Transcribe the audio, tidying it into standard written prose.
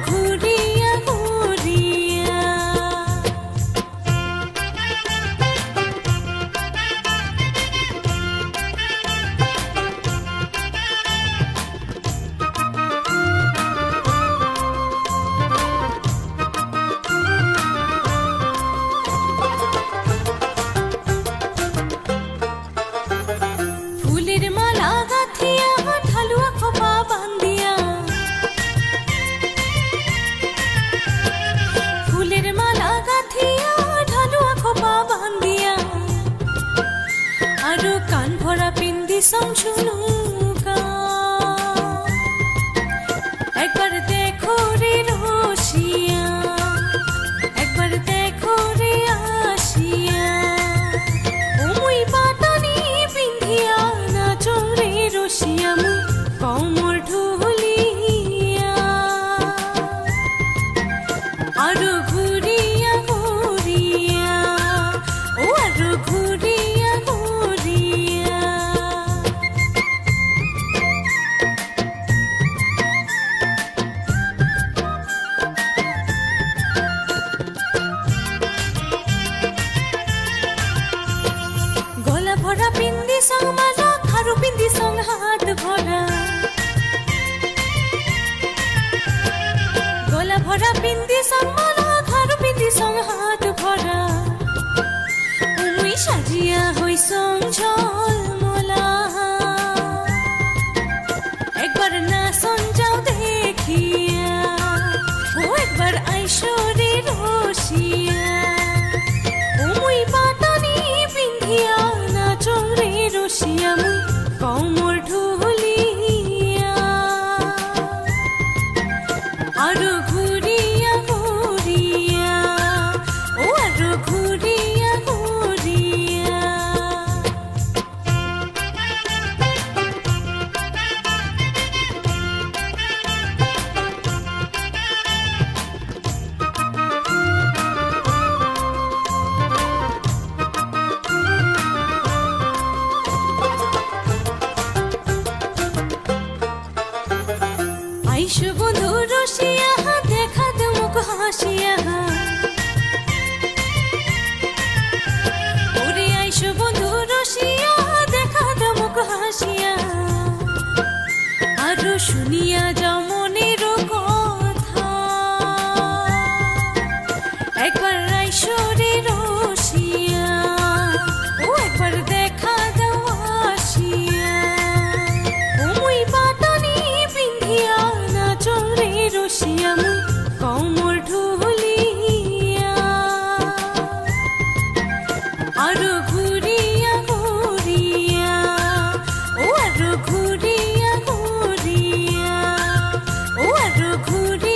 ঘুরিয়া ঘুরিয়া ফুলের মালা গাঁথিয়া ঢালুয়া খোপা বান্ধিয়া ফুলের মালা গাঁথিয়া ঢালুয়া খোপা বান্ধিয়া আরো কান ভরা পিন্দি সংশুনুকা একবার দেখো রে রসিয়া একবার দেখো রে আসিয়া ওই পাতানি পিন্ধিয়া নাচো রে রসিয়া মুই কমর ঢুলিয়া আরো ঘুরিয়া ঘুরিয়া ও আরো ঘুরিয়া ঘুরিয়া গলা ভরা পিন্দি সং মালা খারু পিন্দি সং হাত ভরা গলা ভরা পিন্দি সং মালা খারু পিন্দি সং হাত ভরা মুই সাজিয়া হই সং ঝলমলা একবার না সঞ্জাও দেখিয়া ও একবার আইসরে রসিয়া মুই পাতানি পিন্ধিয়া নাচো রে রসিয়া মুই কমর ঢুলিয়া আরো ঘুরিয়া ঘুরিয়া ও আরো ঘুরিয়া ঘুরিয়া আইসো বন্ধু রসিয়া দেখা দে মুখ হাসিয়া ওরে আইসো বন্ধু রসিয়া দেখা দে মুখ হাসিয়া আরো শুনিয়া যাও মনের কথা একবার আইসো রে রসিয়া ও একবার দেখা দাও আসিয়া মুই পাতানি পিন্ধিয়া নাচো রে রসিয়া মুই কমর ঢুলিয়া আরো ঘুরিয়া ঘুরিয়া ও আরো ঘুরিয়া ঘুরিয়া ও আরো ঘুরিয়া